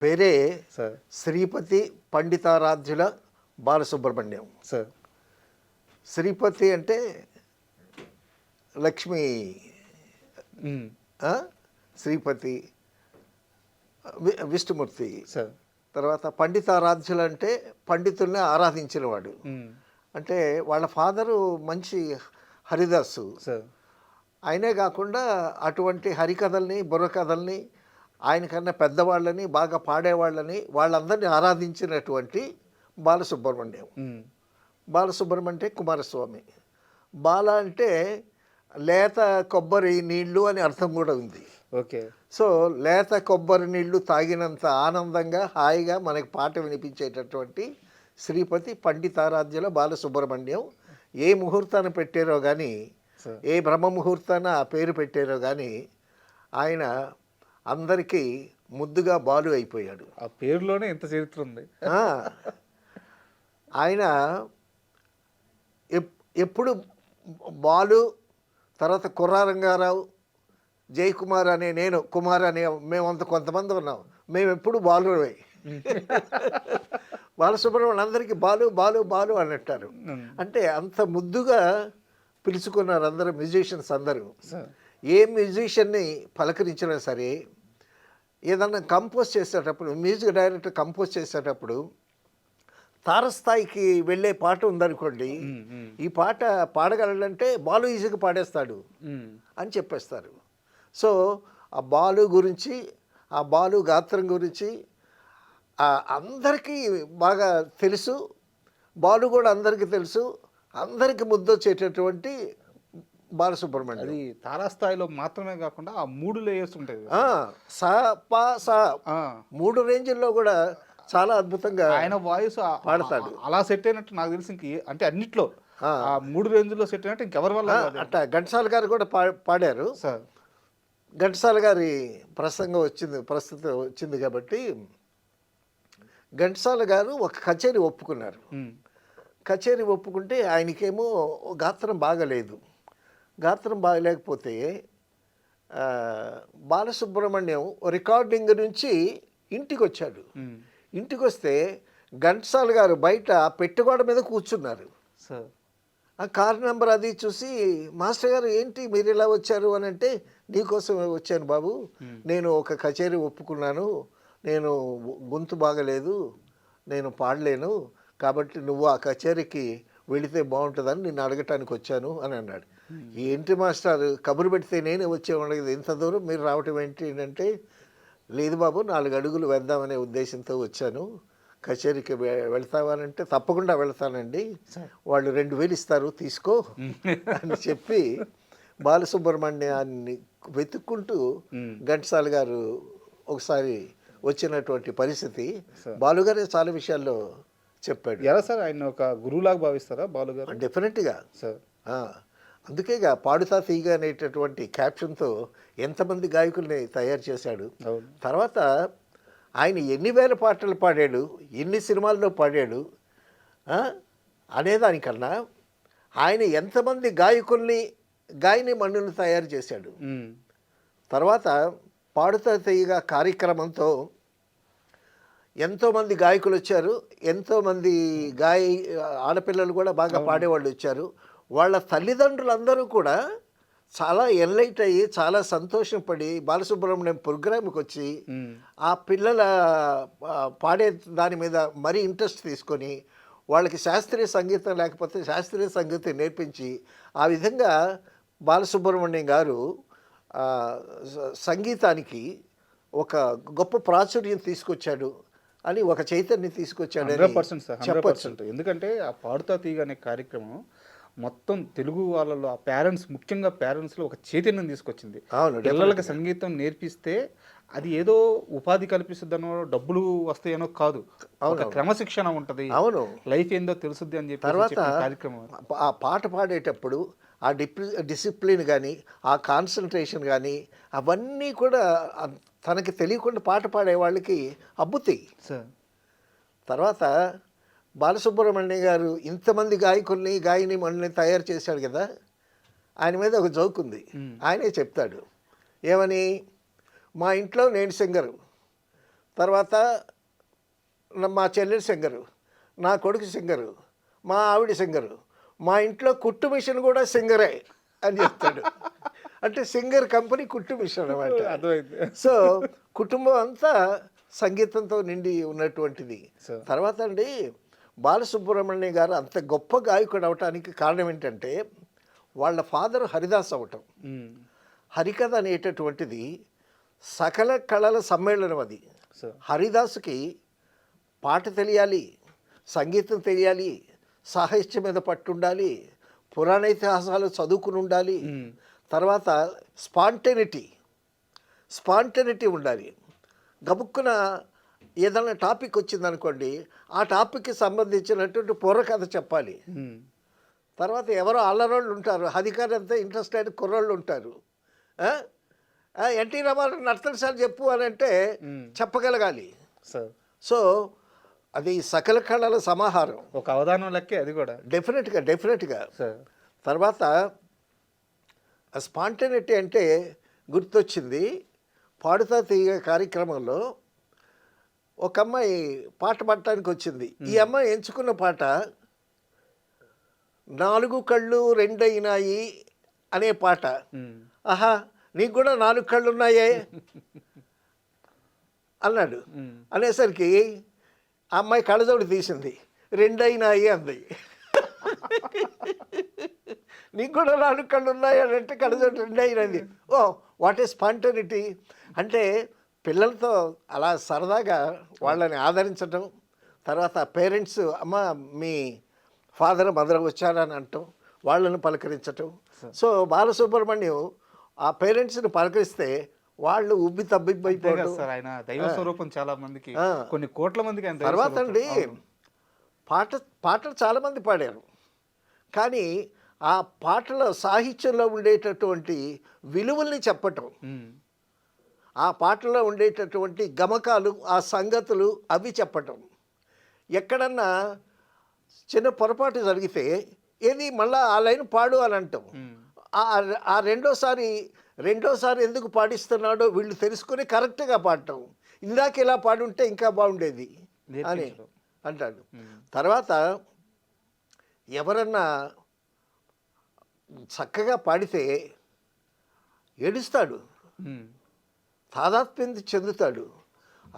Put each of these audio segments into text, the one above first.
పేరే sir. Sripati Panditaradhyula Balasubrahmanyam. Sir. Sripati అంటే లక్ష్మీ హ్మ్. ఆ? శ్రీపతి విష్ణుమూర్తి. సార్. తర్వాత పండితారాధ్యులు అంటే పండితుల్ని ఆరాధించినవాడు. హ్మ్. అంటే వాళ్ళ ఫాదరు మంచి హరిదాసు. సార్. ఆయనే కాకుండా అటువంటి హరికథల్ని బుర్రకథల్ని ఆయనకన్నా పెద్దవాళ్ళని బాగా పాడేవాళ్ళని వాళ్ళందరినీ ఆరాధించినటువంటి బాలసుబ్రహ్మణ్యం. హ్మ్. బాలసుబ్రహ్మణ్యం అంటే కుమారస్వామి. బాల అంటే లేత కొబ్బరి నీళ్ళు అని అర్థం కూడా ఉంది. ఓకే. సో లేత కొబ్బరి నీళ్లు తాగినంత ఆనందంగా హాయిగా మనకి పాట వినిపించేటటువంటి శ్రీపతి పండితారాధ్యుల బాలసుబ్రహ్మణ్యం. ఏ ముహూర్తాన పెట్టారో కానీ, సార్. ఏ బ్రహ్మ ముహూర్తాన ఆ పేరు పెట్టారో కానీ ఆయన అందరికీ ముద్దుగా బాలు అయిపోయాడు. ఆ పేరులోనే ఇంత చరిత్ర ఉంది. ఆ, ఆయన ఎప్పుడు బాలు, తర్వాత కుర్రారంగారావు, జయకుమార్ అనే నేను, కుమార్ అనే మేమంత కొంతమంది ఉన్నాం. మేము ఎప్పుడు బాలువే. బాలసుబ్రహ్మణ్యం అందరికీ బాలు బాలు బాలు అని అంటారు. అంటే అంత ముద్దుగా పిలుచుకున్నారు అందరూ మ్యూజిషియన్స్ అందరూ. సార్. ఏ మ్యూజిషియన్ని పలకరించినా సరే, ఏదన్నా కంపోజ్ చేసేటప్పుడు, మ్యూజిక్ డైరెక్టర్ కంపోజ్ చేసేటప్పుడు తారస్థాయికి వెళ్ళే పాట ఉందనుకోండి, ఈ పాట పాడగలంటే బాలు ఈజీగా పాడేస్తాడు అని చెప్పేస్తారు. సో ఆ బాలు గురించి, ఆ బాలు గాత్రం గురించి అందరికీ బాగా తెలుసు. బాలు కూడా అందరికీ తెలుసు. అందరికీ ముద్దొచ్చేటటువంటి బాలసుబ్రహ్మణ్యం. అది తారాస్థాయిలో మాత్రమే కాకుండా ఆ 3 లేయర్స్ ఉంటాయి. సా పా సా ఆ. 3 రేంజ్ల్లో కూడా చాలా అద్భుతంగా ఆయన వాయిస్ పాడతాడు. అలా సెట్ అయినట్టు నాకు తెలిసి అంటే అన్నిట్లో ఆ 3 రేంజ్లో సెట్ అయినట్టు ఇంకెవరి వల్ల కాదు. అట్లా ఘంటసాల గారు కూడా పాడారు. సార్. ఘంటసాల గారి ప్రస్తుతం వచ్చింది కాబట్టి ఘంటసాల గారు ఒక కచేరీ ఒప్పుకున్నారు. కచేరీ ఒప్పుకుంటే ఆయనకేమో గాత్రం బాగలేదు. గాత్రం బాగలేకపోతే బాలసుబ్రహ్మణ్యం రికార్డింగ్ నుంచి ఇంటికి వచ్చాడు. ఇంటికి వస్తే ఘంటసాల గారు బయట పెట్టుగోడ మీద కూర్చున్నారు. సార్. ఆ కార్ నెంబర్ అది చూసి, మాస్టర్ గారు ఏంటి మీరు ఇలా వచ్చారు అని అంటే, నీకోసం వచ్చాను బాబు, నేను ఒక కచేరీ ఒప్పుకున్నాను, నేను గొంతు బాగలేదు, నేను పాడలేను, కాబట్టి నువ్వు ఆ కచేరీకి వెళితే బాగుంటుందని నిన్ను అడగటానికి వచ్చాను అని అన్నాడు. ఏంటి మాస్టర్ కబురు పెడితే నేనే వచ్చేవాడు కదా, ఇంత దూరం మీరు రావటం ఏంటి అంటే, లేదు బాబు 4 అడుగులు వేద్దామనే ఉద్దేశంతో వచ్చాను, కచేరీకి వెళ్తావానంటే తప్పకుండా వెళ్తానండి, వాళ్ళు 2000 ఇస్తారు తీసుకో అని చెప్పి బాలసుబ్రహ్మణ్యాన్ని వెతుక్కుంటూ ఘంటసాల గారు ఒకసారి వచ్చినటువంటి పరిస్థితి బాలుగారే చాలా విషయాల్లో చెప్పాడు. ఎలా సార్, ఆయన ఒక గురువులాగా భావిస్తారా బాలుగారు? డెఫినెట్గా సార్. అందుకేగా పాడుతా తీగ అనేటటువంటి క్యాప్షన్తో ఎంతమంది గాయకుల్ని తయారు చేశాడు. తర్వాత ఆయన ఎన్ని వేల పాటలు పాడాడు, ఎన్ని సినిమాల్లో పాడాడు అనేదానికన్నా ఆయన ఎంతమంది గాయని మన్నులు తయారు చేశాడు. తర్వాత పాడుతా తీగ కార్యక్రమంతో ఎంతోమంది గాయకులు వచ్చారు, ఎంతోమంది ఆడపిల్లలు కూడా బాగా పాడేవాళ్ళు వచ్చారు. వాళ్ళ తల్లిదండ్రులందరూ కూడా చాలా ఎన్లైట్ అయ్యి చాలా సంతోషపడి బాలసుబ్రహ్మణ్యం ప్రోగ్రామ్కి వచ్చి ఆ పిల్లల పాడే దాని మీద మరీ ఇంట్రెస్ట్ తీసుకొని వాళ్ళకి శాస్త్రీయ సంగీతం లేకపోతే శాస్త్రీయ సంగీతం నేర్పించి ఆ విధంగా బాలసుబ్రహ్మణ్యం గారు సంగీతానికి ఒక గొప్ప ప్రాచుర్యం తీసుకొచ్చాడు అని, ఒక చైతన్యం తీసుకొచ్చాడు. 100% సార్, 100%. ఎందుకంటే ఆ పాడుతా తీగ అనే కార్యక్రమం మొత్తం తెలుగు వాళ్ళలో ఆ పేరెంట్స్, ముఖ్యంగా పేరెంట్స్లో ఒక చైతన్యం తీసుకొచ్చింది. పిల్లలకి సంగీతం నేర్పిస్తే అది ఏదో ఉపాధి కల్పిస్తుందనో డబ్బులు వస్తాయనో కాదు, ఒక క్రమశిక్షణ ఉంటుంది, అవును, లైఫ్ ఏందో తెలుసుద్ది అని చెప్పి తర్వాత కార్యక్రమం. ఆ పాట పాడేటప్పుడు ఆ డిసిప్లిన్ కానీ, ఆ కాన్సన్ట్రేషన్ కానీ, అవన్నీ కూడా తనకి తెలియకుండా పాట పాడే వాళ్ళకి అబ్బుతాయి. తర్వాత బాలసుబ్రహ్మణ్యం గారు ఇంతమంది గాయని మనల్ని తయారు చేశాడు కదా, ఆయన మీద ఒక జోక్ ఉంది. ఆయనే చెప్తాడు ఏమని, మా ఇంట్లో నేను సింగరు, తర్వాత మా చెల్లెలు సింగరు, నా కొడుకు సింగరు, మా ఆవిడ సింగరు, మా ఇంట్లో కుట్టు మిషన్ కూడా సింగరే అని చెప్తాడు. అంటే సింగర్ కంపెనీ కుట్టు మిషన్ అనమాట. అర్థమైంది. సో కుటుంబం అంతా సంగీతంతో నిండి ఉన్నటువంటిది. తర్వాత అండి బాలసుబ్రహ్మణ్యం గారు అంత గొప్ప గాయకుడు అవటానికి కారణం ఏంటంటే వాళ్ళ ఫాదర్ హరిదాస్ అవటం. హరికథ అనేటటువంటిది సకల కళల సమ్మేళనం. అది హరిదాసుకి పాట తెలియాలి, సంగీతం తెలియాలి, సాహిత్యం మీద పట్టుండాలి, పురాణ ఇతిహాసాలు చదువుకుని ఉండాలి, తర్వాత స్పాంటనిటీ ఉండాలి. గబుక్కున ఏదైనా టాపిక్ వచ్చిందనుకోండి, ఆ టాపిక్కి సంబంధించినటువంటి పూర్వకథ చెప్పాలి. తర్వాత ఎవరో అల్లరోళ్ళు ఉంటారు, అధికారి అంతా ఇంట్రెస్ట్ అయిన కుర్రోళ్ళు ఉంటారు. ఎన్టీ రామారావు నర్తనశాల చెప్పు అని అంటే చెప్పగలగాలి. సో అది సకల కళల సమాహారం, ఒక అవధానం లెక్కే అది కూడా. డెఫినెట్గా. తర్వాత స్పాంటనిటీ అంటే గుర్తొచ్చింది. పాడుతా తీగ కార్యక్రమంలో ఒక అమ్మాయి పాట పాడటానికి వచ్చింది. ఈ అమ్మాయి ఎంచుకున్న పాట 4 కళ్ళు రెండైనాయి అనే పాట. ఆహా, నీకు కూడా 4 కళ్ళు ఉన్నాయే అన్నాడు. అనేసరికి ఆ అమ్మాయి కళ్ళజోడు తీసింది, 2 అయినాయి అంది. నీకు కూడా 4 కళ్ళు ఉన్నాయి అని అంటే కళ్ళజోడు 2 అయినది. ఓ వాట్ ఈస్ స్పాంటనిటీ అంటే పిల్లలతో అలా సరదాగా వాళ్ళని ఆదరించడం. తర్వాత పేరెంట్స్ అమ్మ మీ ఫాదర్ మదర్ వచ్చారని అంటాం, వాళ్ళని పలకరించటం. సో బాలసుబ్రహ్మణ్యం ఆ పేరెంట్స్ని పలకరిస్తే వాళ్ళు ఉబ్బి తబ్బిబ్బైపోవడం. ఆయన దైవ స్వరూపం చాలా మందికి, కొన్ని కోట్ల మందికి. తర్వాత అండి పాటలు చాలామంది పాడారు, కానీ ఆ పాటలో సాహిత్యంలో ఉండేటటువంటి విలువల్ని చెప్పటం, ఆ పాటలో ఉండేటటువంటి గమకాలు, ఆ సంగతులు అవి చెప్పటం. ఎక్కడన్నా చిన్న పొరపాటు జరిగితే ఏది మళ్ళా ఆ లైన్ పాడు అని అంటాం. ఆ రెండోసారి ఎందుకు పాడిస్తున్నాడో వీళ్ళు తెలుసుకుని కరెక్ట్గా పాడటం. ఇందాక ఇలా పాడుంటే ఇంకా బాగుండేది అని అంటాడు. తర్వాత ఎవరన్నా చక్కగా పాడితే ఏడుస్తాడు, తాదాత్మ్యం చెందుతాడు,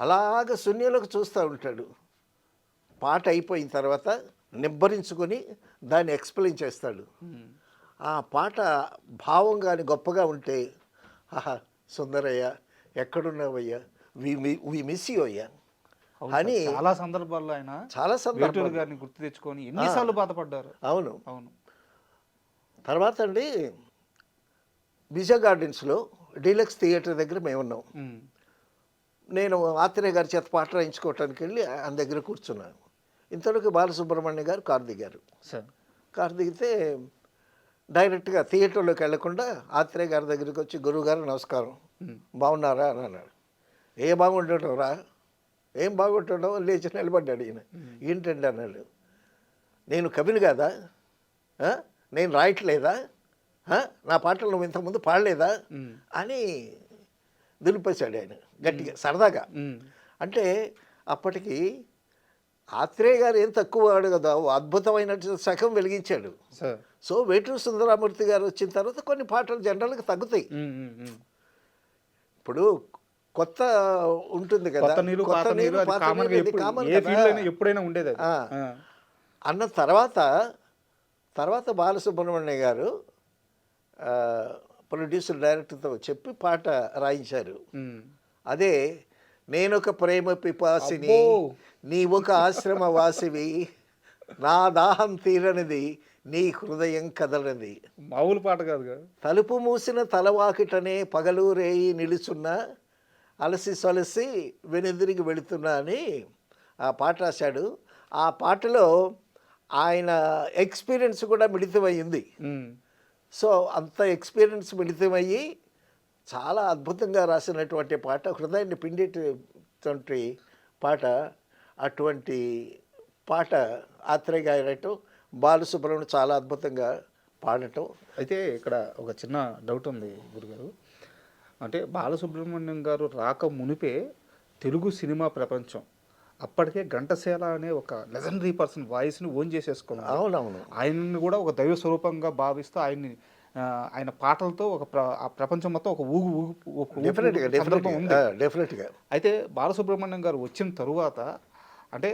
అలాగ శూన్యంలోకి చూస్తూ ఉంటాడు. పాట అయిపోయిన తర్వాత నిబ్బరించుకొని దాన్ని ఎక్స్ప్లెయిన్ చేస్తాడు. ఆ పాట భావం కానీ గొప్పగా ఉంటే, ఆహా సుందరయ్య ఎక్కడున్నావయ్యా, వి మిస్ యూ అయ్యా అని చాలా సందర్భాల్లో ఆయన గారిని గుర్తు తెచ్చుకొని ఎన్నిసార్లు బాధపడ్డారు. అవును. తర్వాత అండి విజయ గార్డెన్స్లో డీలక్స్ థియేటర్ దగ్గర మేము ఉన్నాం. నేను ఆత్రేయ గారి చేత పాట రాయించుకోవటానికి వెళ్ళి ఆయన దగ్గర కూర్చున్నాను. ఇంతలోకి బాలసుబ్రహ్మణ్యం గారు కారు దిగారు. కారు దిగితే డైరెక్ట్గా థియేటర్లోకి వెళ్లకుండా ఆత్రేయ గారి దగ్గరికి వచ్చి, గురువుగారు నమస్కారం, బాగున్నారా అని అన్నాడు. బాగుండటం రా, ఏం బాగుండటం, లేచి నిలబడ్డాడు. ఏంటండి అన్నాడు. నేను కవిని కాదా, నేను రాయట్లేదా, నా పాటలు నువ్వు ఇంతకుముందు పాడలేదా అని దులిపేశాడు ఆయన గట్టిగా సరదాగా. అంటే అప్పటికి ఆత్రేయ గారు ఏం తక్కువ వాడు కదా, అద్భుతమైన శకం వెలిగించాడు. సో వేటూరు సుందరమూర్తి గారు వచ్చిన తర్వాత కొన్ని పాటలు జనరల్గా తగ్గుతాయి. ఇప్పుడు కొత్త ఉంటుంది కదా, ఎప్పుడైనా ఉండేది అన్న తర్వాత బాలసుబ్రహ్మణ్యం గారు ప్రొడ్యూసర్ డైరెక్టర్తో చెప్పి పాట రాయించారు. అదే నేనొక ప్రేమ పిపాసిని, నీవొక ఆశ్రమ వాసివి, నా దాహం తీరనిది, నీ హృదయం కదలనిది. మామూలు పాట కాదు కదా. తలుపు మూసిన తలవాకిటనే పగలు రేయి నిలుచున్న, అలసి సొలసి వెనుదిరిగి వెళుతున్నా అని ఆ పాట రాశాడు. ఆ పాటలో ఆయన ఎక్స్పీరియన్స్ కూడా మిళితమయ్యింది. సో అంత ఎక్స్పీరియన్స్ మిళితమయ్యి చాలా అద్భుతంగా రాసినటువంటి పాట, హృదయాన్ని పిండేటువంటి పాట. అటువంటి పాట ఆత్రేయ గారు బాలసుబ్రహ్మణ్యం చాలా అద్భుతంగా పాడటం. అయితే ఇక్కడ ఒక చిన్న డౌట్ ఉంది గురుగారు. అంటే బాలసుబ్రహ్మణ్యం గారు రాక మునిపే తెలుగు సినిమా ప్రపంచం అప్పటికే ఘంటసాల అనే ఒక లెజెండరీ పర్సన్ వాయిస్ని ఓన్ చేసేసుకున్నాడు. అవునవును. ఆయన్ని కూడా ఒక దైవ స్వరూపంగా భావిస్తూ ఆయన్ని ఆయన పాటలతో ఆ ప్రపంచం మొత్తం ఒక ఊగు ఊగు ఒక ఊపు డెఫినెట్గా ఊగుతున్న సందర్భం ఉంది. డెఫినెట్గా. అయితే బాలసుబ్రహ్మణ్యం గారు వచ్చిన తరువాత అంటే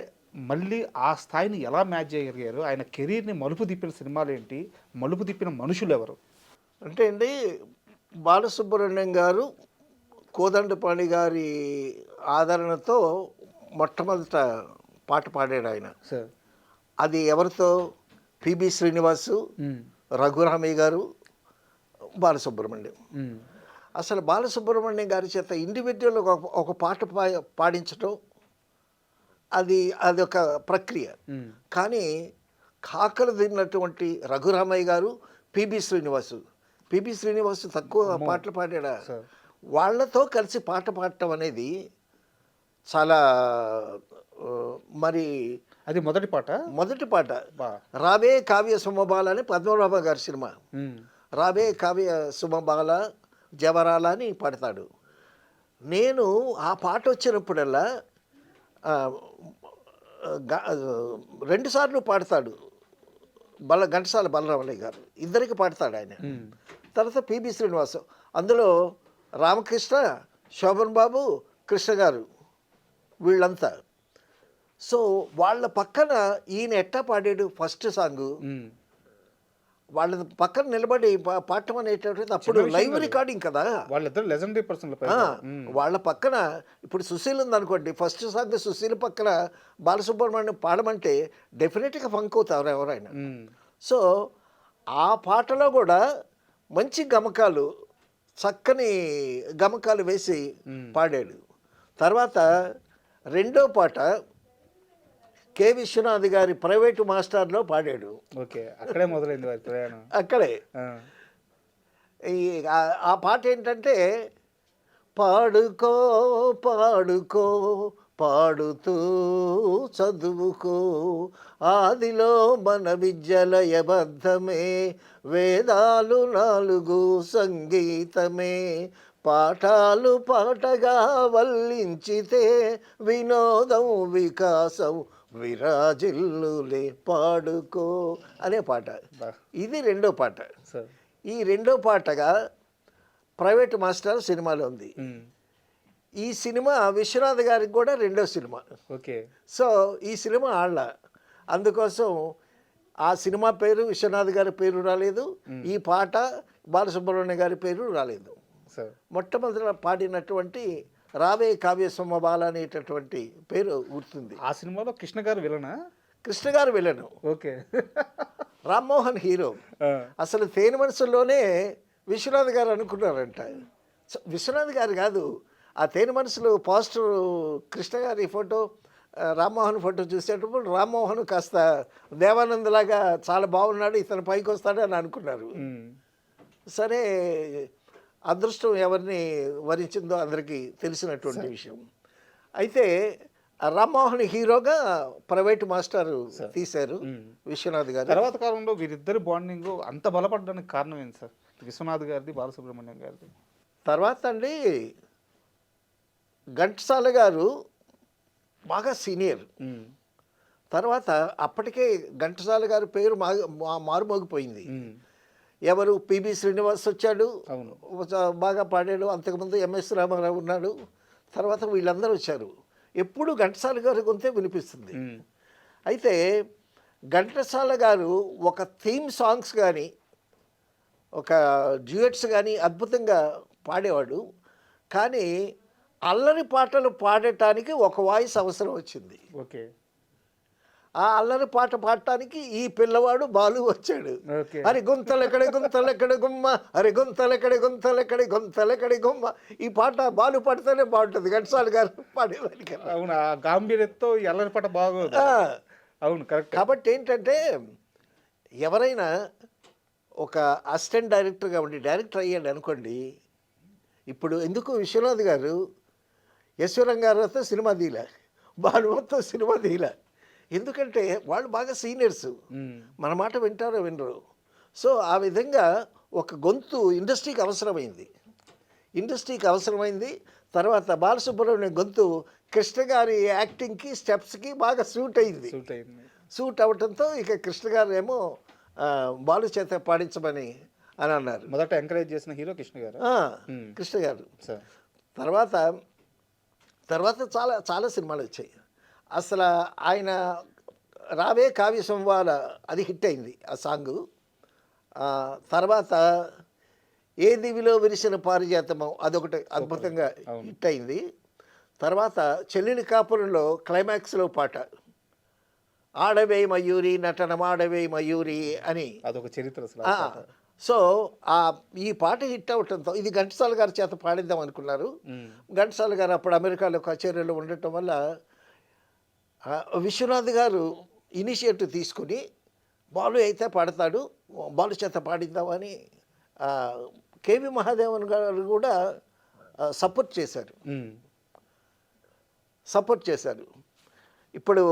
మళ్ళీ ఆ స్థాయిని ఎలా మ్యాచ్ చేయగలిగారు? ఆయన కెరీర్‌ని మలుపు తిప్పిన సినిమాలేంటి? మలుపు తిప్పిన మనుషులెవరు? అంటే అండి, బాలసుబ్రహ్మణ్యం గారు కోదండపాణి గారి ఆదరణతో మొట్టమొదట పాట పాడాడు ఆయన. సార్. అది ఎవరితో? పిబి శ్రీనివాసు, హ్మ్. రఘురామయ్య గారు, బాలసుబ్రహ్మణ్యం. హ్మ్. అసలు బాలసుబ్రహ్మణ్యం గారి చేత ఇండివిజువల్ ఒక పాట పాడించడం అదొక ప్రక్రియ. హ్మ్. కానీ కాకలు తిన్నటువంటి రఘురామయ్య గారు, పిబి శ్రీనివాసు. పిబి శ్రీనివాసు తక్కువ పాటలు పాడాడా? సార్. వాళ్ళతో కలిసి పాట పాడటం అనేది చాలా మరి అది మొదటి పాట? మొదటి పాట. బా. రాబే కావ్య సుమబాల అని పద్మనాభ గారి సినిమా. హ్మ్. రాబే కావ్య సుమబాల జవరాల అని పాడతాడు. నేను ఆ పాట వచ్చినప్పుడల్లా ఆ, గ- 2 సార్లు పాడతాడు. ఘంటసాల బలరామయ్య గారు ఇద్దరికి పాడతాడు ఆయన. హ్మ్. తర్వాత పిబి శ్రీనివాసు, అందులో రామకృష్ణ, శోభన్ బాబు, కృష్ణ గారు, వీళ్ళంతా. సో వాళ్ళ పక్కన ఈయన ఎట్టా పాడాడు ఫస్ట్ సాంగు. హ్మ్. వాళ్ళ పక్కన నిలబడి పాడటం అనేటటువంటిది అప్పుడు చిన్న విషయం లైవ్ కాదు. రికార్డింగ్ కదా. వాళ్ళిద్దరు లెజెండరీ పర్సన్‌లు ఆ, పైగా. వాళ్ళ పక్కన ఇప్పుడు సుశీల్ ఉందనుకోండి, ఫస్ట్ సాంగ్ సుశీల్ పక్కన బాలసుబ్రహ్మణ్యం పాడమంటే డెఫినెట్గా ఫంక్ అవుతారు ఎవరైనా. హ్మ్. సో ఆ పాటలో కూడా మంచి గమకాలు, చక్కని గమకాలు వేసి పాడాడు. తర్వాత రెండో పాట కె విశ్వనాథ్ గారి ప్రైవేటు మాస్టర్లో పాడాడు. ఓకే. అక్కడే మొదలైంది వారి ప్రయాణం. అక్కడే ఆ! ఈ ఆ పాట ఏంటంటే, పాడుకో పాడుకో పాడుతూ చదువుకో, ఆదిలో మన విద్యలయబద్ధమే, వేదాలు 4 సంగీతమే, పాఠాలు పాటగా వల్లించితే, వినోదం వికాసం విరాజిల్లులే, పాడుకో అనే పాట. బా. ఇది రెండో పాట. సార్. ఈ రెండో పాటగా ప్రైవేట్ మాస్టర్ సినిమాలో ఉంది. హ్మ్. ఈ సినిమా విశ్వనాథ్ గారికి కూడా రెండో సినిమా. ఓకే. సో ఈ సినిమా ఆళ్ళ, అందుకోసం ఆ సినిమా పేరు విశ్వనాథ్ గారి పేరు రాలేదు, ఈ పాట బాలసుబ్రహ్మణ్యం గారి పేరు రాలేదు. సార్. మొట్టమొదట పాడినటువంటి రావే కావ్య సొమ్మబాల అనేటటువంటి పేరు గుర్తుంది. ఆ సినిమాలో కృష్ణ గారు విలనా? కృష్ణ గారు విలను, ఓకే. రామ్మోహన్ హీరో. ఆ! అసలు తేనె మనసులోనే విశ్వనాథ్ గారు అనుకున్నారంట. విశ్వనాథ్ గారు కాదు, ఆ తేనె మనసులు పోస్టర్ కృష్ణ గారి ఫోటో, రామ్మోహన్ ఫోటో చూసేటప్పుడు రామ్మోహన్ కాస్త దేవానందలాగా చాలా బాగున్నాడు, ఇతను పైకి వస్తాడు అని అనుకున్నారు. హ్మ్. సరే, అదృష్టం ఎవరిని వరించిందో అందరికీ తెలిసినటువంటి విషయం. అయితే ఆ రామ్మోహన్ హీరోగా ప్రైవేట్ మాస్టర్ తీశారు విశ్వనాథ్ గారు. తర్వాత కాలంలో వీరిద్దరి బాండింగ్ అంత బలపడడానికి కారణం ఏంటి సార్? విశ్వనాథ్ గారిది, బాలసుబ్రహ్మణ్యం గారిది. తర్వాత అండి, ఘంటసాల గారు బాగా సీనియర్. హ్మ్. తర్వాత అప్పటికే ఘంటసాల గారి పేరు మారుమోగిపోయింది. హ్మ్. ఎవరు? పిబి శ్రీనివాస్ వచ్చాడు, అవును. బాగా పాడాడు. అంతకుముందు ఎంఎస్ రామారావు ఉన్నాడు. తర్వాత వీళ్ళందరూ వచ్చారు. ఎప్పుడు ఘంటసాల గారి గొంతే వినిపిస్తుంది. హ్మ్. అయితే ఘంటసాల గారు ఒక థీమ్ సాంగ్స్ కానీ, ఒక డ్యూయట్స్ కానీ అద్భుతంగా పాడేవాడు. కానీ అల్లరి పాటలు పాడటానికి ఒక వాయిస్ అవసరం వచ్చింది. ఓకే. ఆ అల్లరి పాట పాడటానికి ఈ పిల్లవాడు బాలు వచ్చాడు. ఓకే. అరే గుంతలెక్కడి గుంతలెక్కడి గుమ్మ, అరే గుంతలెక్కడి గుంతలెక్కడి గుంతలెక్కడి గుమ్మ. ఈ పాట బాలు పాడితేనే బాగుంటుంది, ఘంటసాల గారు పాడేదానికన్నా. అవును. ఆ గాంభీర్యంతో ఈ అల్లరి పాట బాగోదు. ఆ, అవును. కరెక్ట్. కాబట్టి ఏంటంటే, ఎవరైనా ఒక అసిస్టెంట్ డైరెక్టర్గా ఉండి డైరెక్టర్ అయ్యాడు అనుకోండి. ఇప్పుడు ఎందుకు విశ్వనాథ్ గారు యశ్వరం గారితో సినిమా తీయలే, బాలుతో సినిమా తీయలే, ఎందుకంటే వాళ్ళు బాగా సీనియర్స్, హ్మ్. మన మాట వింటారో వినరు. సో ఆ విధంగా ఒక గొంతు ఇండస్ట్రీకి అవసరమైంది. ఇండస్ట్రీకి అవసరమైంది. తర్వాత బాలసుబ్రహ్మణ్యం గొంతు కృష్ణ గారి యాక్టింగ్కి స్టెప్స్కి బాగా సూట్ అయింది. సూట్ అయింది. సూట్ అవ్వటంతో ఇక కృష్ణ గారు ఏమో బాలు చేత పాడించమని అని అన్నారు. మొదట ఎంకరేజ్ చేసిన హీరో కృష్ణ గారు. కృష్ణ గారు సార్ తర్వాత తర్వాత చాలా చాలా సినిమాలు వచ్చాయి. అసలు ఆయన రావే కావ్య సంవాద అది హిట్ అయింది ఆ సాంగు. తర్వాత ఏ దివిలో విరిసిన పారిజాతమం అదొకటి అద్భుతంగా హిట్ అయింది. తర్వాత చెల్లెలి కాపురంలో క్లైమాక్స్లో పాట ఆడవే మయూరి నటనమాడవే మయూరి అని అదొక చరిత్ర అసలు. సో ఈ పాట హిట్ అవటంతో ఇది ఘంటసాల గారి చేత పాడిద్దాం అనుకున్నారు. ఘంటసాల గారు అప్పుడు అమెరికాలో కచేరీలో ఉండటం వల్ల విశ్వనాథ్ గారు ఇనిషియేటివ్ తీసుకుని బాలు అయితే పాడతాడు, బాలు చేత పాడిద్దామని కేవి మహాదేవన్ గారు కూడా సపోర్ట్ చేశారు. ఇప్పుడు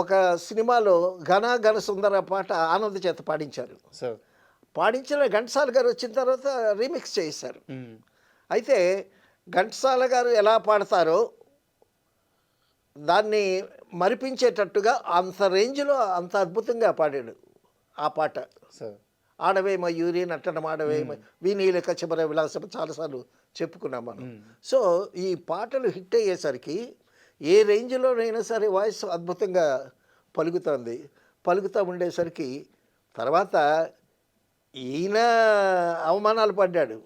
ఒక సినిమాలో ఘన ఘన సుందర పాట ఆనంద్ చేత పాడించారు. పాడించిన ఘంటసాల గారు వచ్చిన తర్వాత రీమిక్స్ చేశారు. అయితే ఘంటసాల గారు ఎలా పాడతారో దాన్ని మరిపించేటట్టుగా అంత రేంజ్లో అంత అద్భుతంగా పాడాడు ఆ పాట. ఆడవే మయూరి నట్టనమాడవే వీనీల కచబర విలాసం చాలాసార్లు చెప్పుకున్నాం మనం. సో ఈ పాటలు హిట్ అయ్యేసరికి ఏ రేంజ్లోనైనా సరే వాయిస్ అద్భుతంగా పలుకుతూ ఉండేసరికి తర్వాత ఈయన అవమానాలు పడ్డాడు.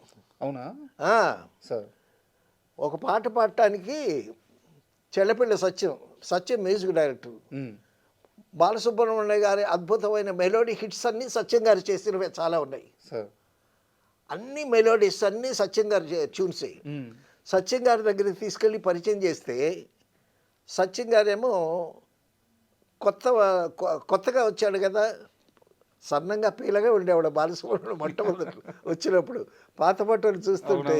అవునా సార్? ఒక పాట పాడటానికి చెల్లపిల్ల సత్యం మ్యూజిక్ డైరెక్టర్. బాలసుబ్రహ్మణ్యం గారి అద్భుతమైన మెలోడీ హిట్స్ అన్నీ సత్యం గారు చేసినవి చాలా ఉన్నాయి. అన్ని మెలోడీస్ అన్నీ సత్యం గారు ట్యూన్సే. సత్యం గారి దగ్గరికి తీసుకెళ్ళి పరిచయం చేస్తే సత్యం గారేమో కొత్తగా వచ్చాడు కదా, సన్నంగా పీలగా ఉండేవాడు బాలసుబ్రహ్మణ్యం మొట్టమొదటి వచ్చినప్పుడు. పాత ఫోటోలు చూస్తుంటే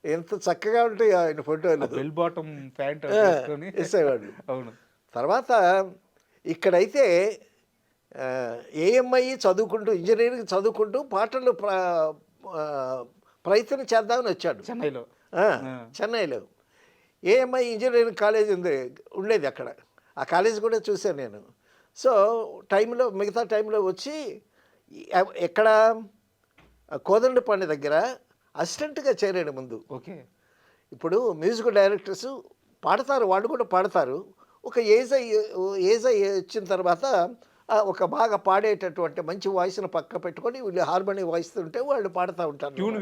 ఎంత చక్కగా ఉంటాయి ఆయన ఫోటోలు. వేసేవాడు. తర్వాత ఇక్కడైతే ఏఎంఐ చదువుకుంటూ ఇంజనీరింగ్ చదువుకుంటూ పాటలు ప్రయత్నం చేద్దామని వచ్చాడు చెన్నైలో. ఏఎంఐ ఇంజనీరింగ్ కాలేజ్ ఉండేది అక్కడ. ఆ కాలేజ్ కూడా చూశాను నేను. సో మిగతా టైంలో వచ్చి ఎక్కడ కోదండపాండి దగ్గర అసిస్టెంట్గా చేరాడు ముందు. ఇప్పుడు మ్యూజిక్ డైరెక్టర్స్ పాడతారు, వాళ్ళు కూడా పాడతారు. ఒక ఏజ్ వచ్చిన తర్వాత ఒక బాగా పాడేటటువంటి మంచి వాయిస్ను పక్క పెట్టుకొని వీళ్ళు హార్మోనియం వాయిస్తుంటే వాళ్ళు పాడుతూ ఉంటారు, ట్యూన్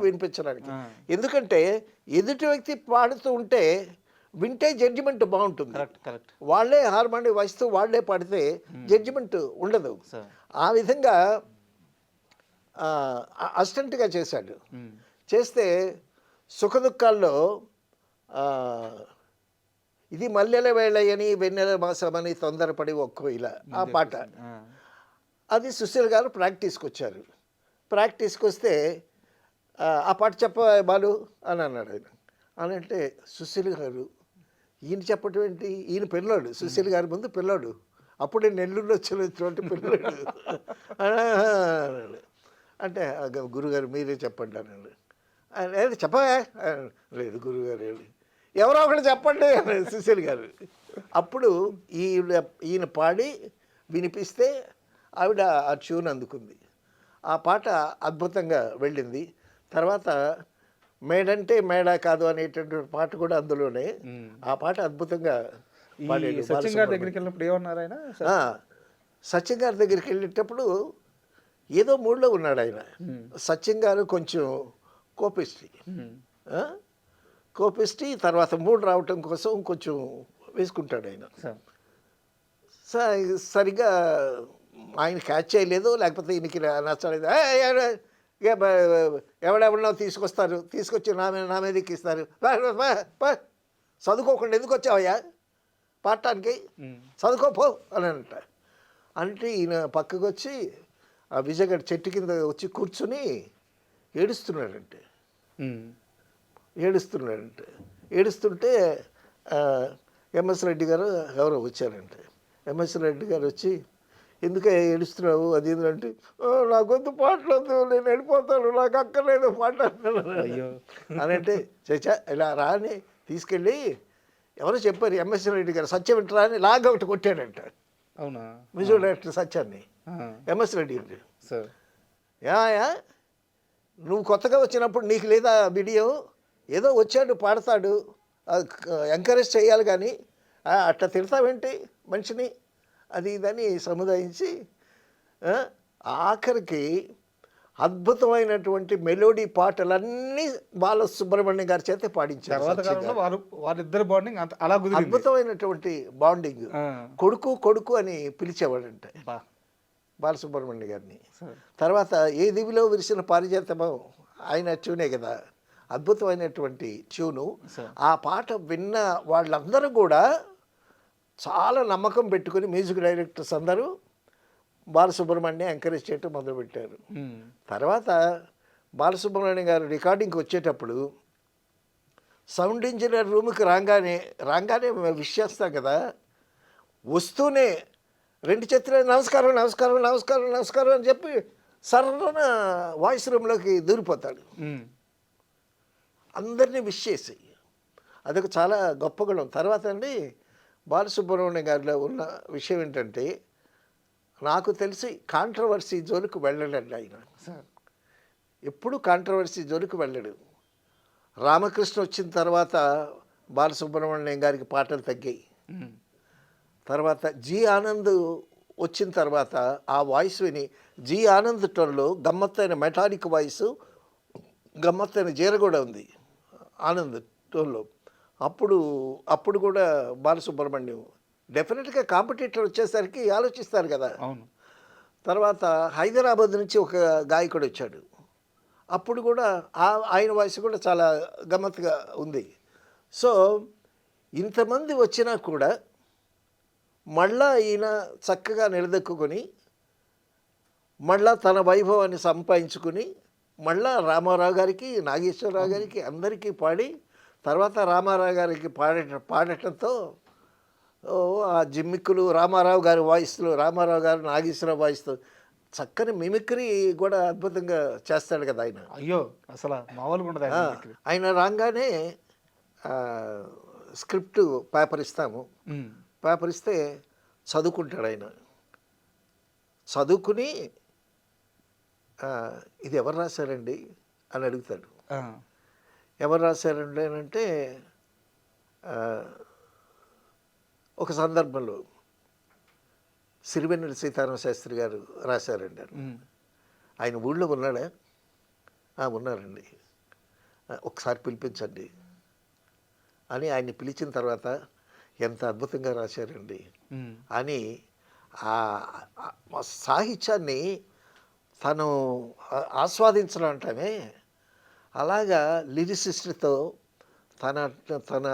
వినిపించడానికి. ఎందుకంటే ఎదుటి వ్యక్తి పాడుతూ ఉంటే వింటే జడ్జిమెంట్ బాగుంటుంది. వాళ్ళే హార్మోనియం వాయిస్తూ వాళ్ళే పాడితే జడ్జిమెంట్ ఉండదు. ఆ విధంగా అసిస్టెంట్గా చేశాడు. చేస్తే సుఖదుఖాల్లో ఇది మల్లెల వేళయని వెన్నెల మాసమని తొందరపడి ఒక్కో ఇలా ఆ పాట అది సుశీల్ గారు ప్రాక్టీస్కి వచ్చారు. ప్రాక్టీస్కి వస్తే ఆ పాట చెప్ప బాలు అని అన్నాడు ఆయన. అని అంటే సుశీల్ గారు ఈయన చెప్పటం ఏంటి, ఈయన పిల్లోడు, సుశీల్ గారి ముందు పిల్లోడు, అప్పుడే నెల్లూరులో వచ్చినటువంటి పిల్లోడు అన్నాడు. అంటే గురుగారు మీరే చెప్పండి అన్నాడు. లేదు చెప్పవా, లేదు గురుగారు ఎవరో ఒకటి చెప్పండి అన్నాడు సుశీల్ గారు. అప్పుడు ఈయన పాడి వినిపిస్తే ఆవిడ ఆ ట్యూన్ అందుకుంది. ఆ పాట అద్భుతంగా వెళ్ళింది. తర్వాత మేడంటే మేడ కాదు అనేటువంటి పాట కూడా అందులోనే. ఆ పాట అద్భుతంగా పాడాడు. సచిన్ గారి దగ్గరికి వెళ్ళినప్పుడు ఏమన్నారు ఆయన? సచిన్ గారి దగ్గరికి వెళ్ళేటప్పుడు ఏదో మూడ్లో ఉన్నాడు ఆయన. సచిన్ గారు కొంచెం కోపిస్టి తర్వాత మూడ్ రావటం కోసం కొంచెం వేసుకుంటాడు ఆయన. సరిగ్గా ఆయన క్యాచ్ చేయలేదు, లేకపోతే ఈయనకి నచ్చలేదు. ఎవడెవడో తీసుకొచ్చి నా మీద ఎక్కిస్తారు, చదువుకోకుండా ఎందుకు వచ్చావయ్యా పాడటానికి, చదువుకోపో అని అంటే ఈయన పక్కకు వచ్చి ఆ విజయగఢ్ చెట్టు కింద వచ్చి కూర్చుని ఏడుస్తుంటే ఎంఎస్ రెడ్డి గారు ఎవరో వచ్చారంటే. ఎంఎస్ రెడ్డి గారు వచ్చి ఎందుకే ఏడుస్తున్నావు అది ఇది అంటే నా గొంతు పాటలేదు, నేను వెళ్ళిపోతాను, నాకు అక్కర్లేదు మాట్లాడతాను అయ్యో అని అంటే చచ్చా ఇలా రాని తీసుకెళ్ళి ఎవరో చెప్పారు ఎంఎస్ రెడ్డి గారు సత్యం వింటరా అని లాగా ఒకటి కొట్టాడంట అవునా మ్యూజిక్ డైరెక్టర్ సత్యాన్ని. ఆ, ఎంఎస్ రెడ్డి గారు సార్ యా నువ్వు కొత్తగా వచ్చినప్పుడు నీకు లేదా వీడియో, ఏదో వచ్చాడు పాడతాడు ఎంకరేజ్ చేయాలి కానీ అట్లా తిడతావేంటి మనిషిని అది ఇదని సముదాయించి ఆ, ఆఖరికి అద్భుతమైనటువంటి మెలోడీ పాటలన్నీ బాలసుబ్రహ్మణ్యం గారి చేత పాడించారు. తర్వాత కాలంలో వారిద్దరు బాండింగ్ అలా కుదిరింది. అద్భుతమైనటువంటి బాండింగ్. ఆ, కొడుకు కొడుకు అని పిలిచేవాడంట బా, బాలసుబ్రహ్మణ్యం గారిని. సార్. తర్వాత ఏ దివిలో విరిసిన పారిజాతమో ఆయన ట్యూనే కదా, అద్భుతమైనటువంటి ట్యూను. సార్. ఆ పాట విన్న వాళ్ళందరూ కూడా చాలా నమ్మకం పెట్టుకుని మ్యూజిక్ డైరెక్టర్స్ అందరూ బాలసుబ్రహ్మణ్యం ఎంకరేజ్ చేయటం మొదలుపెట్టారు. ఉమ్, తర్వాత బాలసుబ్రహ్మణ్యం గారు రికార్డింగ్కి వచ్చేటప్పుడు సౌండ్ ఇంజనీర్ రూమ్కి రాగానే విష్ చేస్తాం కదా, వస్తూనే రెండు చేతులు నమస్కారం నమస్కారం నమస్కారం నమస్కారం అని చెప్పి సర్వన వాయిస్ రూమ్లోకి దూరిపోతాడు ఉమ్, అందరినీ విష్ చేసి. అదొక చాలా గొప్ప గుణం. తర్వాత అండి బాలసుబ్రహ్మణ్యం గారిలో ఉన్న విషయం ఏంటంటే నాకు తెలిసి కాంట్రవర్సీ జోలికి వెళ్ళడండి ఆయన. సార్. ఎప్పుడు కాంట్రవర్సీ జోలికి వెళ్ళడు. రామకృష్ణ వచ్చిన తర్వాత బాలసుబ్రహ్మణ్యం గారికి పాటలు తగ్గాయి. ఉమ్, తర్వాత జి ఆనంద్ వచ్చిన తర్వాత ఆ వాయిస్ విని జి ఆనంద్ టోన్లో గమ్మత్తైన మెటాలిక్ వాయిస్, గమ్మత్తైన జీర కూడా ఉంది ఆనంద్ టోన్లో. అప్పుడు కూడా బాలసుబ్రహ్మణ్యం డెఫినెట్గా కాంపిటీటర్ వచ్చేసరికి ఆలోచిస్తారు కదా. అవును. తర్వాత హైదరాబాద్ నుంచి ఒక గాయకుడు వచ్చాడు, అప్పుడు కూడా ఆయన వాయిస్ కూడా చాలా గమ్మత్తుగా ఉంది. సో ఇంతమంది వచ్చినా కూడా మళ్ళా ఈయన చక్కగా నిలదొక్కుని మళ్ళా తన వైభవాన్ని సంపాదించుకుని మళ్ళా రామారావు గారికి, నాగేశ్వరరావు గారికి అందరికీ పాడి, తర్వాత రామారావు గారికి పాడటంతో ఆ జిమ్మిక్కులు రామారావు గారి వాయిస్లో, రామారావు గారు నాగేశ్వరరావు వాయిస్తో చక్కని మిమిక్రీ కూడా అద్భుతంగా చేస్తాడు కదా ఆయన. అయ్యో అసలు మామూలుగా ఉండదు ఆయన దగ్గర. ఆయన రాగానే స్క్రిప్ట్ పేపర్ ఇస్తాము, ఉమ్, పేపర్ ఇస్తే చదువుకుంటాడు ఆయన. చదువుకుని ఇది ఎవరు రాశారండి అని అడుగుతాడు. ఆ, ఎవరు రాశారండి అని అంటే ఒక సందర్భంలో సిరివెన్నెల సీతారామ శాస్త్రి గారు రాశారండి అని. ఉమ్, ఆయన ఊళ్ళో ఉన్నాడా? ఉన్నారండి, ఒకసారి పిలిపించండి అని ఆయన్ని పిలిచిన తర్వాత ఎంత అద్భుతంగా రాశారండి ఉమ్, అని ఆ సాహిత్యాన్ని తను ఆస్వాదించడం అంటామే, అలాగా లిరిసిస్ట్తో తన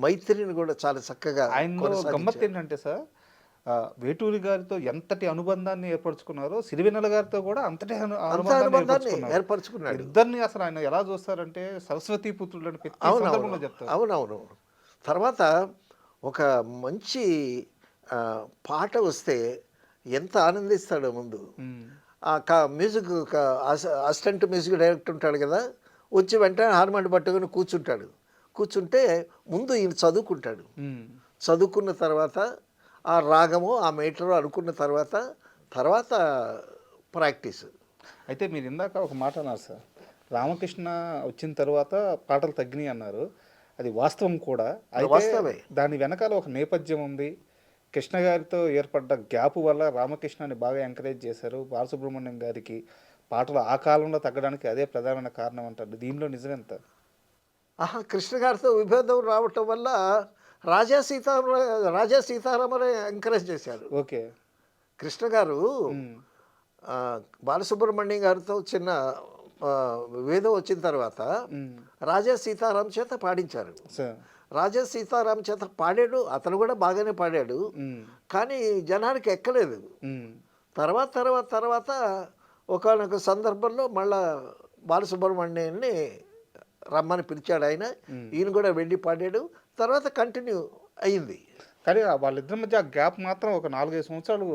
మైత్రిని కూడా చాలా చక్కగా ఆయనలో గమ్మత్ ఏంటంటే సార్, వేటూరి గారితో ఎంతటి అనుబంధాన్ని ఏర్పరచుకున్నారో సిరివెన్నెల గారితో కూడా అంతటి అనుబంధాన్ని ఏర్పరచుకున్నాడు. ఇద్దరిని అసలు ఆయన ఎలా చూస్తారంటే సరస్వతి పుత్రులను ప్రతి సందర్భంలో చెప్తారు. అవునవును. తర్వాత ఒక మంచి పాట వస్తే ఎంత ఆనందిస్తాడో ముందు. ఉమ్, మ్యూజిక్ అసిస్టెంట్ మ్యూజిక్ డైరెక్టర్ ఉంటాడు కదా, వచ్చి వెంటనే హార్మోని పట్టుకొని కూర్చుంటే ముందు ఈయన చదువుకుంటాడు. ఉమ్, చదువుకున్న తర్వాత ఆ రాగము ఆ మీటరు అనుకున్న తర్వాత ప్రాక్టీస్. అయితే మీరు ఇందాక ఒక మాట అన్నారు సార్, రామకృష్ణ వచ్చిన తర్వాత పాటలు తగ్గినాయి అన్నారు. అది వాస్తవం కూడా. వాస్తవమే. దాని వెనకాల ఒక నేపథ్యం ఉంది. కృష్ణ గారితో ఏర్పడ్డ గ్యాప్ వల్ల రామకృష్ణని బాగా ఎంకరేజ్ చేశారు. బాలసుబ్రహ్మణ్యం గారికి పాటలు ఆ కాలంలో తగ్గడానికి అదే ప్రధానమైన కారణం అంటారు. దీనిలో నిజమెంత? కృష్ణ గారితో విభేదం రావటం వల్ల రాజా సీతారామరే ఎంకరేజ్ చేశారు. ఓకే. కృష్ణ గారు బాలసుబ్రహ్మణ్యం గారితో చిన్న విభేదం వచ్చిన తర్వాత రాజా సీతారాం చేత పాడించారు. రాజా సీతారాం చేత పాడాడు, అతను కూడా బాగానే పాడాడు, కానీ జనానికి ఎక్కలేదు. తర్వాత ఒకనొక సందర్భంలో మళ్ళా బాలసుబ్రహ్మణ్యాన్ని రమ్మని పిలిచాడు ఆయన. ఈయన కూడా వెళ్ళి పాడాడు. తర్వాత కంటిన్యూ అయ్యింది. కానీ వాళ్ళిద్దరి మధ్య ఆ గ్యాప్ మాత్రం ఒక 4-5 సంవత్సరాలు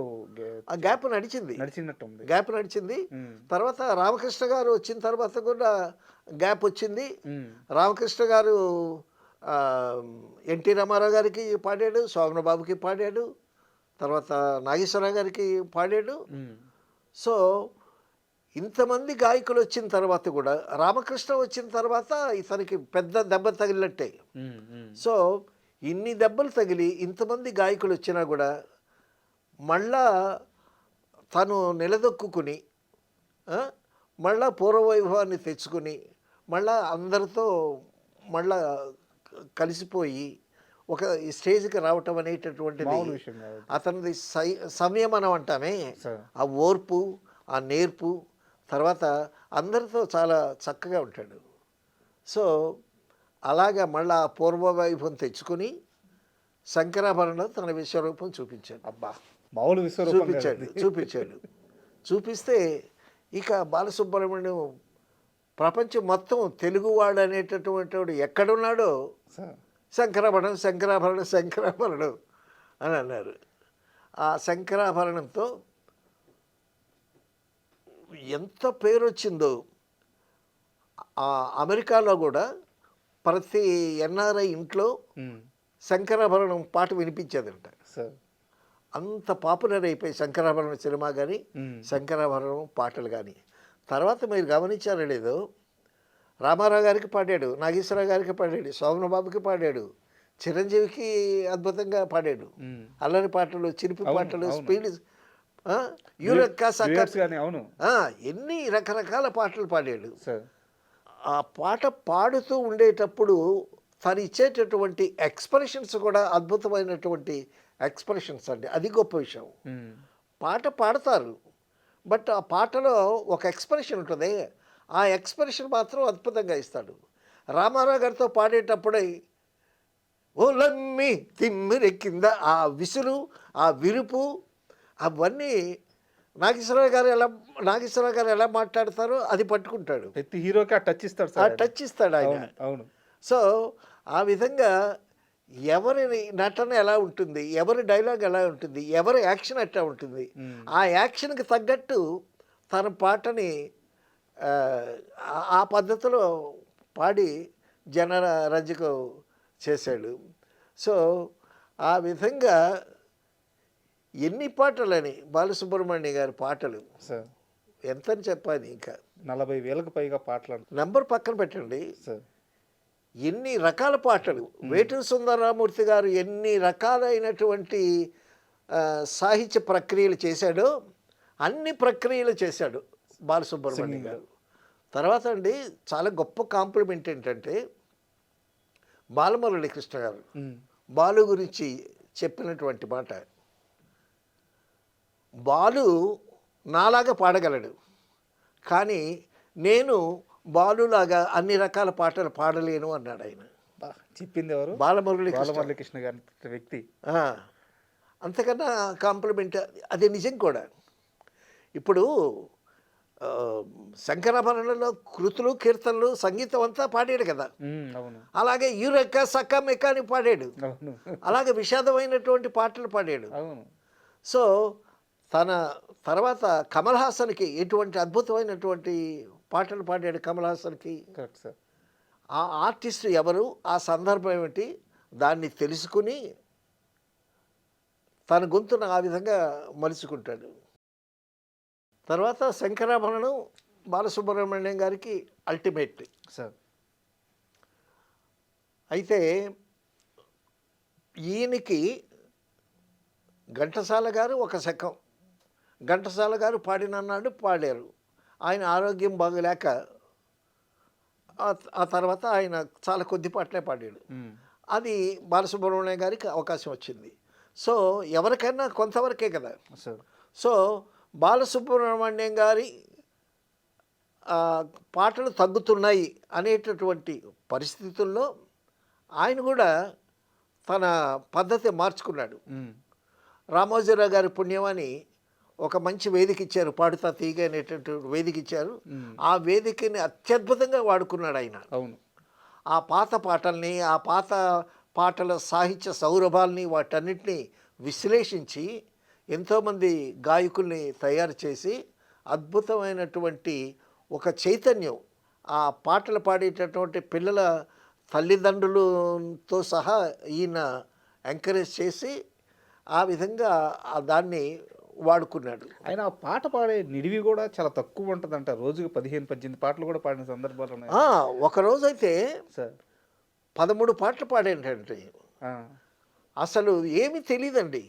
ఆ గ్యాప్ నడిచింది. నడిచినట్టుంది. గ్యాప్ నడిచింది. తర్వాత రామకృష్ణ గారు వచ్చిన తర్వాత కూడా గ్యాప్ వచ్చింది. రామకృష్ణ గారు ఎన్టీ రామారావు గారికి పాడాడు, శోభన బాబుకి పాడాడు, తర్వాత నాగేశ్వరరావు గారికి పాడాడు. సో ఇంతమంది గాయకులు వచ్చిన తర్వాత కూడా రామకృష్ణ వచ్చిన తర్వాత ఇతనికి పెద్ద దెబ్బ తగిలినట్టే. సో ఇన్ని దెబ్బలు తగిలి ఇంతమంది గాయకులు వచ్చినా కూడా మళ్ళా తను నిలదొక్కుని మళ్ళా పూర్వవైభవాన్ని తెచ్చుకుని మళ్ళా అందరితో మళ్ళా కలిసిపోయి ఒక స్టేజ్కి రావటం అనేటటువంటిది అతనిది సంయమనం అంటామే, ఆ ఓర్పు, ఆ నేర్పు, తర్వాత అందరితో చాలా చక్కగా ఉంటాడు. సో అలాగా మళ్ళా ఆ పూర్వవైభవం తెచ్చుకుని శంకరాభరణంలో తన విశ్వరూపం చూపించాడు. అబ్బా, మామూలు విశ్వరూపం చూపించాడు. చూపిస్తే ఇక బాలసుబ్రహ్మణ్యం ప్రపంచం మొత్తం తెలుగువాడు అనేటటువంటి వాడు ఎక్కడున్నాడో శంకరాభరణం శంకరాభరణం శంకరాభరణం అని అన్నారు. ఆ శంకరాభరణంతో ఎంత పేరు వచ్చిందో అమెరికాలో కూడా ప్రతి ఎన్ఆర్ఐ ఇంట్లో శంకరాభరణం పాట వినిపించేదంట. అంత పాపులర్ అయిపోయి శంకరాభరణం సినిమా కానీ శంకరాభరణం పాటలు కానీ. తర్వాత మీరు గమనించారో లేదో, రామారావు గారికి పాడాడు, నాగేశ్వరరావు గారికి పాడాడు, శోభన బాబుకి పాడాడు, చిరంజీవికి అద్భుతంగా పాడాడు. అల్లరి పాటలు, చిలిపి పాటలు, స్పీడ్, ఎన్ని రకరకాల పాటలు పాడాడు. ఆ పాట పాడుతూ ఉండేటప్పుడు తను ఇచ్చేటటువంటి ఎక్స్ప్రెషన్స్ కూడా అద్భుతమైనటువంటి ఎక్స్ప్రెషన్స్ అండి. అది గొప్ప విషయం. పాట పాడతారు, బట్ ఆ పాటలో ఒక ఎక్స్ప్రెషన్ ఉంటుంది. ఆ ఎక్స్ప్రెషన్ మాత్రం అద్భుతంగా ఇస్తాడు. రామారావు గారితో పాడేటప్పుడే ఓలమ్మి తిమ్మిరెక్కింద ఆ విసురు, ఆ విరుపు, అవన్నీ నాగేశ్వరరావు గారు ఎలా మాట్లాడతారో అది పట్టుకుంటాడు. ప్రతి హీరోకి ఆ టచ్ ఇస్తాడు, టచ్ ఇస్తాడు ఆయన. అవును. సో ఆ విధంగా ఎవరి నటన ఎలా ఉంటుంది, ఎవరి డైలాగ్ ఎలా ఉంటుంది, ఎవరి యాక్షన్ ఎట్లా ఉంటుంది, ఆ యాక్షన్కి తగ్గట్టు తన పాటని ఆ పద్ధతిలో పాడి జనరంజకం చేశాడు. సో ఆ విధంగా ఎన్ని పాటలని బాలసుబ్రహ్మణ్యం గారి పాటలు ఎంతని చెప్పాలి, ఇంకా 40,000కు పైగా పాటలు. నంబర్ పక్కన పెట్టండి, ఎన్ని రకాల పాటలు. వేటూరి సుందరరామూర్తి గారు ఎన్ని రకాలైనటువంటి సాహిత్య ప్రక్రియలు చేశాడో అన్ని ప్రక్రియలు చేశాడు బాలసుబ్రహ్మణ్యం గారు. తర్వాత అండి చాలా గొప్ప కాంప్లిమెంట్ ఏంటంటే బాలమురళీకృష్ణ గారు బాలు గురించి చెప్పినటువంటి మాట, బాలు నాలాగా పాడగలడు, కానీ నేను బాలులాగా అన్ని రకాల పాటలు పాడలేను అన్నాడు ఆయన. చెప్పింది ఎవరు? బాలమురళీకృష్ణ గారి వ్యక్తి. అంతకన్నా కాంప్లిమెంట్ అది నిజం కూడా. ఇప్పుడు శంకరాభరణంలో కృతులు, కీర్తనలు, సంగీతం అంతా పాడాడు కదా. అలాగే యూరెక్క సక్క మెక్క అని పాడాడు. అలాగే విషాదమైనటువంటి పాటలు పాడాడు. సో తన తర్వాత కమల్ హాసన్కి ఎటువంటి అద్భుతమైనటువంటి పాటలు పాడాడు. కమల్ హాసన్కి ఆ ఆర్టిస్ట్ ఎవరు, ఆ సందర్భం ఏమిటి, దాన్ని తెలుసుకుని తన గొంతును ఆ విధంగా మలుచుకుంటాడు. తర్వాత శంకరాభరణం బాలసుబ్రహ్మణ్యం గారికి అల్టిమేట్. అయితే ఈయనకి ఘంటసాల గారు ఒక శకం, ఘంటసాల గారు పాడినన్నాడు, పాడారు. ఆయన ఆరోగ్యం బాగలేక ఆ తర్వాత ఆయన చాలా కొద్ది పాటలే పాడాడు. అది బాలసుబ్రహ్మణ్యం గారికి అవకాశం వచ్చింది. సో ఎవరికైనా కొంతవరకే కదా. సో బాలసుబ్రహ్మణ్యం గారి పాటలు తగ్గుతున్నాయి అనేటటువంటి పరిస్థితుల్లో ఆయన కూడా తన పద్ధతి మార్చుకున్నాడు. రామోజీరావు గారి పుణ్యమని ఒక మంచి వేదిక ఇచ్చారు, పాడుతా తీగ అనేటువంటి వేదిక ఇచ్చారు. ఆ వేదికని అత్యద్భుతంగా వాడుకున్నాడు ఆయన. అవును. ఆ పాత పాటల్ని, ఆ పాత పాటల సాహిత్య సౌరభాల్ని వాటన్నిటిని విశ్లేషించి ఎంతోమంది గాయకుల్ని తయారు చేసి అద్భుతమైనటువంటి ఒక చైతన్యం ఆ పాటలు పాడేటటువంటి పిల్లల తల్లిదండ్రులతో సహా ఈయన ఎంకరేజ్ చేసి ఆ విధంగా దాన్ని వాడుకున్నాడు. ఆయన ఆ పాట పాడే నిడివి కూడా చాలా తక్కువ ఉంటుందంట. రోజుకి 15-18 పాటలు కూడా పాడిన సందర్భాలు ఉన్నాయి ఒకరోజైతే సార్. 13 పాటలు పాడేంటంటే ఆ, అసలు ఏమీ తెలియదండి.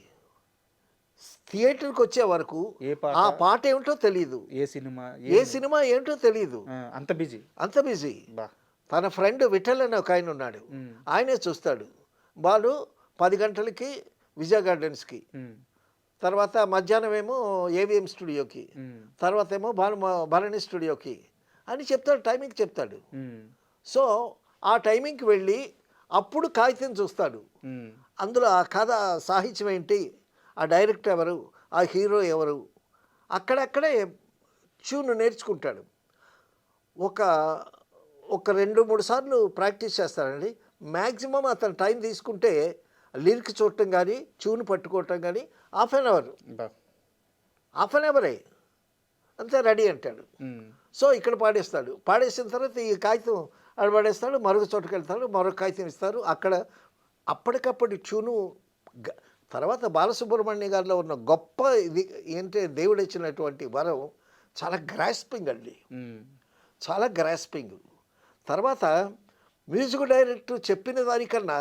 థియేటర్కి వచ్చే వరకు ఏ పాట ఆ పాట ఏమిటో తెలియదు, ఏ సినిమా ఏ సినిమా ఏంటో తెలియదు, అంత బిజీ. అంత బిజీ. బా. తన ఫ్రెండ్ విఠల్ అని ఒక ఆయన ఉన్నాడు, ఉమ్, ఆయనే చూస్తాడు. వాళ్ళు 10 గంటలకి విజయ గార్డెన్స్కి, ఉమ్, తర్వాత మధ్యాహ్నం ఏమో ఏవిఎం స్టూడియోకి, ఉమ్, తర్వాత ఏమో భరణి స్టూడియోకి అని చెప్తాడు, టైమింగ్ చెప్తాడు. ఉమ్, సో ఆ టైమింగ్కి వెళ్ళి అప్పుడు కాగితం చూస్తాడు. ఉమ్, అందులో ఆ కథ సాహిత్యం ఏంటి, ఆ డైరెక్టర్ ఎవరు, ఆ హీరో ఎవరు, అక్కడక్కడే ట్యూన్ నేర్చుకుంటాడు. ఒక 2-3 సార్లు ప్రాక్టీస్ చేస్తాడండి. మ్యాక్సిమం అతను టైం తీసుకుంటే లిరిక్ చూడటం కానీ ట్యూన్ పట్టుకోవటం కానీ హాఫ్ అన్ బా. అవరే అంతే రెడీ అంటాడు. ఉమ్, సో ఇక్కడ పాడేస్తాడు. పాడేసిన తర్వాత ఈ కాగితం ఆడ పడేస్తాడు, మరొక చోటుకి వెళ్తాడు, మరొక కాగితం ఇస్తారు. అక్కడ అప్పటికప్పుడు ట్యూను తర్వాత బాలసుబ్రహ్మణ్య గారిలో ఉన్న గొప్ప ఇది ఏంటంటే దేవుడు ఇచ్చినటువంటి వరం చాలా గ్రాస్పింగ్ అండి, ఉమ్, చాలా గ్రాస్పింగ్. తర్వాత మ్యూజిక్ డైరెక్టర్ చెప్పిన దానికన్నా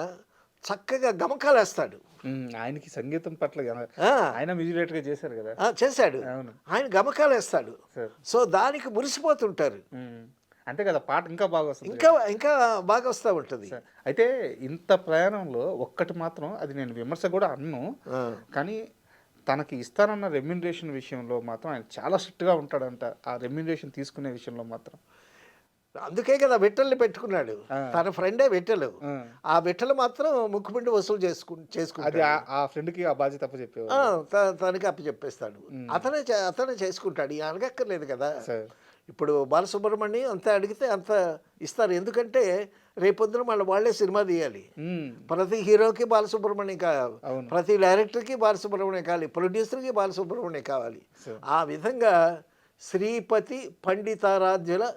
చక్కగా గమకాలు వేస్తాడు. ఉమ్, ఆయనకి సంగీతం పట్ల ఆ, ఆయన మ్యూజిక్ డైరెక్టర్ చేశారు కదా. చేశాడు. అవును ఆయన గమకాలు వేస్తాడు. సార్. సో దానికి మురిసిపోతుంటారు. ఉమ్, అంతే కదా, పాట ఇంకా బాగా వస్తుంది. ఇంకా ఇంకా బాగా వస్తూ ఉంటుంది. సార్, అయితే ఇంత ప్రయాణంలో ఒక్కటి మాత్రం, అది నేను విమర్శ కూడా అన్ను, ఆ, కానీ తనకి ఇస్తానన్న రెమ్యునరేషన్ విషయంలో మాత్రం ఆయన చాలా స్ట్రిక్ట్గా ఉంటాడంట. ఆ రెమ్యునరేషన్ తీసుకునే విషయంలో మాత్రం. అందుకే కదా విట్టల్ని పెట్టుకున్నాడు. ఆ. తన ఫ్రెండే విట్టలు. ఆ, ఆ విట్టలు మాత్రం ముక్కుపిండి వసూలు అది చేసుకుంటాడు. ఆ ఫ్రెండ్కి ఆ బాధ్యత తప్ప చెప్పేవారు. తనకి అప్పచెప్పేస్తాడు. అతనే చేసుకుంటాడు. ఈ అడగక్కర్లేదు కదా. సార్. ఇప్పుడు బాలసుబ్రహ్మణ్యం అంత అడిగితే అంత ఇస్తారు. ఎందుకంటే రేపొద్దున వాళ్ళే సినిమా తీయాలి. ఉమ్, ప్రతి హీరోకి బాలసుబ్రహ్మణ్యం కావాలి, అవును. ప్రతి డైరెక్టర్కి బాలసుబ్రహ్మణ్యం కావాలి, ప్రొడ్యూసర్కి బాలసుబ్రహ్మణ్యం కావాలి. సార్. ఆ విధంగా శ్రీపతి పండితారాధ్యుల